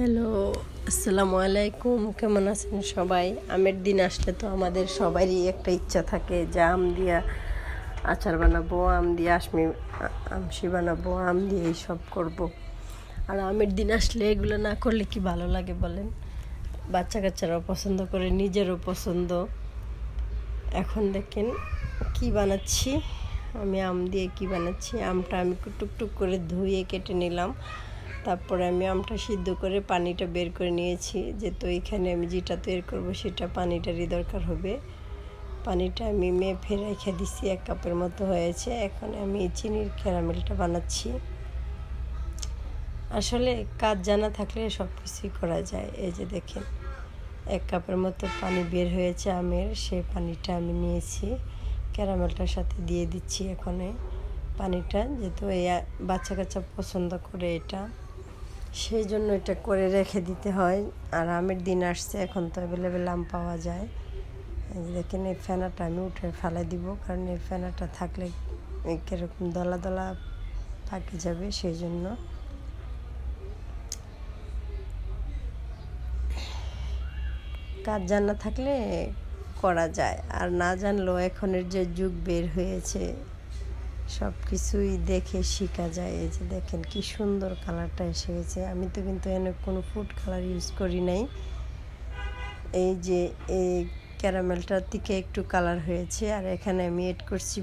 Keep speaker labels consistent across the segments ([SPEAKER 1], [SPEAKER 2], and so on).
[SPEAKER 1] Hello, আসসালামু আলাইকুম। কেমন আছেন সবাই? আমের দিন আসলে তো আমাদের সবারই একটা ইচ্ছা থাকে যে আম দিয়া আচার বানাবো, আম দিয়ে আমশি বানাবো, আম দিয়ে এইসব করব। আর আমের দিন আসলে এগুলো না করলে কি ভালো লাগে বলেন? বাচ্চা কাচ্চারাও পছন্দ করে, নিজেরও পছন্দ। এখন দেখেন কি বানাচ্ছি আমি, আম দিয়ে কি বানাচ্ছি। আমটা আমি টুকটুক করে ধুয়ে কেটে নিলাম। তারপরে আমি আমটা সিদ্ধ করে পানিটা বের করে নিয়েছি, যেহেতু এখানে আমি যেটা তৈরি করবো সেটা পানিটারই দরকার হবে। পানিটা আমি মেপে রেখে দিচ্ছি, 1 কাপের মতো হয়েছে। এখন আমি চিনির ক্যারামেলটা বানাচ্ছি। আসলে কাজ জানা থাকলে সব কিছুই করা যায়। এই যে দেখেন 1 কাপের মতো পানি বের হয়েছে আমের, সেই পানিটা আমি নিয়েছি, ক্যারামেলটার সাথে দিয়ে দিচ্ছি এখন পানিটা। যেহেতু এই বাচ্চা কাচ্চা পছন্দ করে এটা, সেই জন্য এটা করে রেখে দিতে হয়। আর আমের দিন আসছে, এখন তো অ্যাভেলেবেল আম পাওয়া যায়। দেখেন এই ফেনাটা আমি উঠে ফেলে দিব, কারণ এই ফেনাটা থাকলে কীরকম দলা দলা পাকে যাবে, সেই জন্য। কাজ জানা থাকলে করা যায়, আর না জানলেও এখনের যে যুগ বের হয়েছে সব কিছুই দেখে শেখা যায়। এই যে দেখেন কি সুন্দর কালারটা এসে গেছে। আমি তো কিন্তু এনে কোনো ফুড কালার ইউজ করি নাই। এই যে এই ক্যারামেলটার থেকে একটু কালার হয়েছে, আর এখানে আমি এড করছি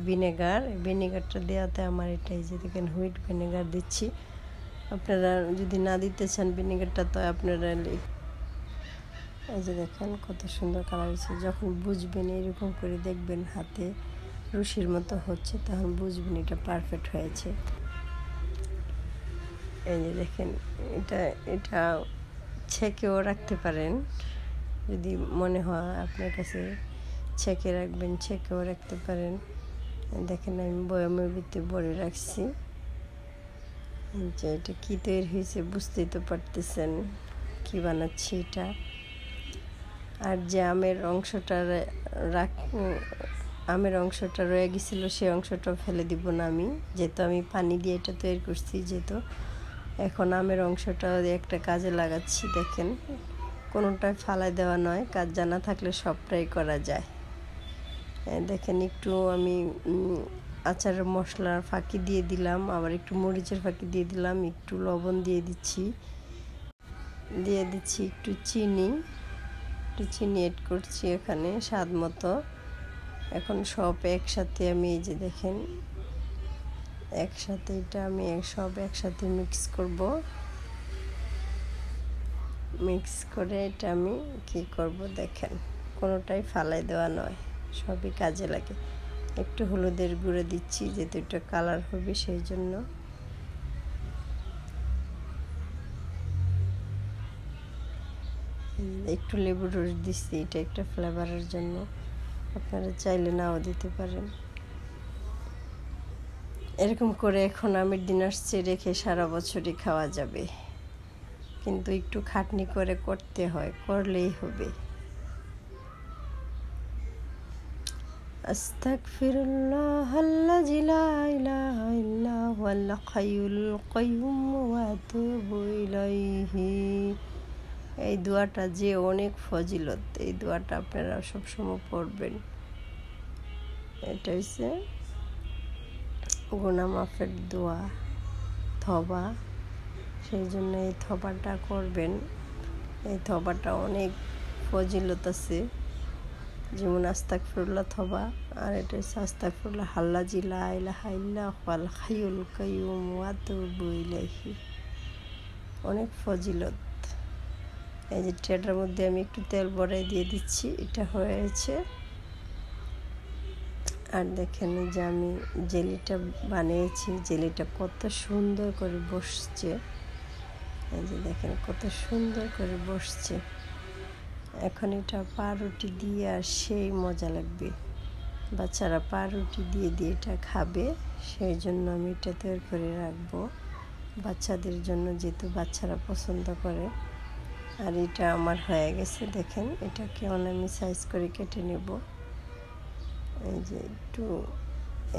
[SPEAKER 1] ভিনেগারটা দেওয়াতে আমার এটা, এই যে দেখেন হুইট ভিনেগার দিচ্ছি। আপনারা যদি না দিতে চান ভিনেগারটা, তো আপনারা এই যে দেখেন কত সুন্দর কালার হয়েছে। যখন বুঝবেন, এরকম করে দেখবেন হাতে রুশির মতো হচ্ছে, তখন বুঝবেন এটা পারফেক্ট হয়েছে। এই যে দেখেন এটা ছেঁকেও রাখতে পারেন, যদি মনে হয় আপনার কাছে ছেঁকে রাখবেন, ছেঁকেও রাখতে পারেন। দেখেন আমি বয়ামের ভিতরে ভরে রাখছি। যে এটা কী তৈরি হয়েছে বুঝতেই তো পারতেছেন কী বানাচ্ছি এটা। আর যে আমের অংশটা রয়ে গেছিলো, সেই অংশটাও ফেলে দিব না আমি, যেহেতু আমি পানি দিয়ে এটা তৈরি করছি। যেহেতু এখন আমের অংশটা একটা কাজে লাগাচ্ছি। দেখেন কোনোটাই ফালাই দেওয়া নয়, কাজ জানা থাকলে সবটাই করা যায়। দেখেন একটু আমি আচারের মশলার ফাঁকি দিয়ে দিলাম, আবার একটু মরিচের ফাঁকি দিয়ে দিলাম, একটু লবণ দিয়ে দিচ্ছি একটু চিনি এড করছি এখানে স্বাদ মতো। এখন সব একসাথে আমি, এই যে দেখেন একসাথে এটা আমি সব একসাথে মিক্স করে এটা আমি কি করব দেখেন, কোনোটাই ফালাই দেওয়া নয়, সবই কাজে লাগে। একটু হলুদের গুঁড়ো দিচ্ছি, যেহেতু এটা কালার হবে সেই জন্য। একটু লেবুর রস দিচ্ছি, এটা একটা ফ্লেভারের জন্য, আপনারা চাইলে নাও দিতে পারেন। এরকম করে এখন আমের দিন আসছে, রেখে সারা বছরই খাওয়া যাবে, কিন্তু একটু খাটনি করে করতে হয়, করলেই হবে। আস্তাগফিরুল্লাহাল্লাযী লা ইলাহা ইল্লা হুয়াল হাইয়ুল কাইয়্যুম ওয়া আতুবু ইলাইহি। এই দোয়াটা যে অনেক ফজিলত, এই দোয়াটা আপনারা সবসময় পড়বেন। এটা হচ্ছে গুনাহ মাফের দোয়া, তওবা। সেই জন্য এই তওবাটা করবেন। এই তওবাটা অনেক ফজিলত আছে, যেমন আস্তাগফিরুল্লাহ তওবা, আর এটা হচ্ছে আস্তাগফিরুল্লাহাল্লাযী লা ইলাহা ইল্লা হুয়াল হাইয়ুল কাইয়্যুম ওয়া আতুবু ইলাইহি। অনেক ফজিলত। এই যে ট্রেটার মধ্যে আমি একটু তেল ভরে দিয়ে দিচ্ছি, এটা হয়েছে। আর দেখেন যে আমি জেলিটা বানিয়েছি, জেলিটা কত সুন্দর করে বসছে। এই যে দেখেন কত সুন্দর করে বসছে। এখন এটা পাউরুটি দিয়ে আর সেই মজা লাগবে, বাচ্চারা পাউরুটি দিয়ে এটা খাবে। সেই জন্য আমি এটা তৈরি করে রাখবো বাচ্চাদের জন্য, যেহেতু বাচ্চারা পছন্দ করে। আর এটা আমার হয়ে গেছে, দেখেন এটাকে আমি সাইজ করে কেটে নেব। এই যে একটু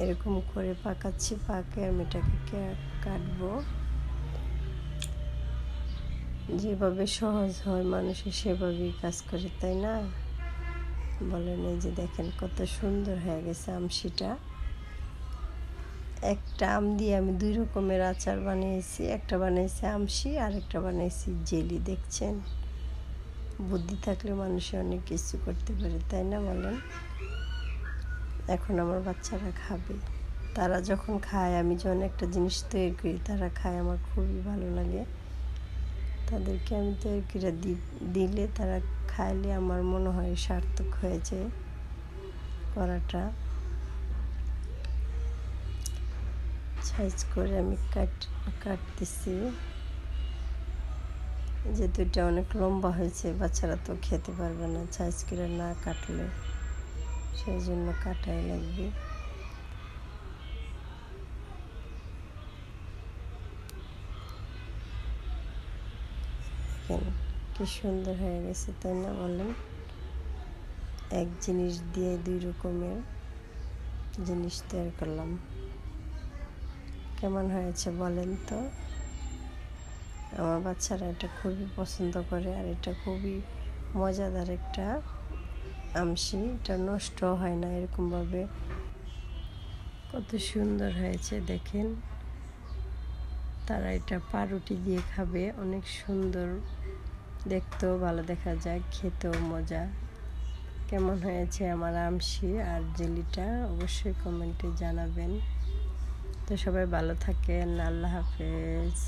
[SPEAKER 1] এরকম করে পাকাচ্ছি, পাকে আমি এটাকে কাটবো। যেভাবে সহজ হয় মানুষের সেভাবেই কাজ করে, তাই না? বলেন, এই যে দেখেন কত সুন্দর হয়ে গেছে আমশিটা। একটা আম দিয়ে আমি 2 রকমের আচার বানিয়েছি। একটা বানিয়েছি আমশি আর একটা বানিয়েছি জেলি। দেখছেন, বুদ্ধি থাকলে মানুষ অনেক কিছু করতে পারে, তাই না বলেন? এখন আমার বাচ্চারা খাবে। তারা যখন খায়, আমি যখন একটা জিনিস তৈরি করি তারা খায়, আমার খুবই ভালো লাগে। তাদেরকে আমি তৈরি করে দিলে তারা খাইলে আমার মনে হয় সার্থক হয়েছে করাটা। সাইজ করে আমি কাটতেছি। যেহেতু এটা অনেক লম্বা হয়েছে, বাচ্চারা তো খেতে পারবে না সাইজ করে না কাটলে, সেই জন্য কাটাই লাগবে। দেখেন কি সুন্দর হয়ে গেছে, তাই না বলেন? এক জিনিস দিয়ে 2 রকমের জিনিস তৈরি করলাম। কেমন হয়েছে বলেন তো? আমার বাচ্চারা এটা খুবই পছন্দ করে, আর এটা খুবই মজাদার একটা আমশি। এটা নষ্ট হয় না এরকমভাবে। কত সুন্দর হয়েছে দেখেন। তারা এটা পাউরুটি দিয়ে খাবে, অনেক সুন্দর, দেখতেও ভালো দেখা যায়, খেতেও মজা। কেমন হয়েছে আমার আমশি আর জেলিটা অবশ্যই কমেন্টে জানাবেন। তো সবাই ভালো থাকেন, আল্লাহ হাফেজ।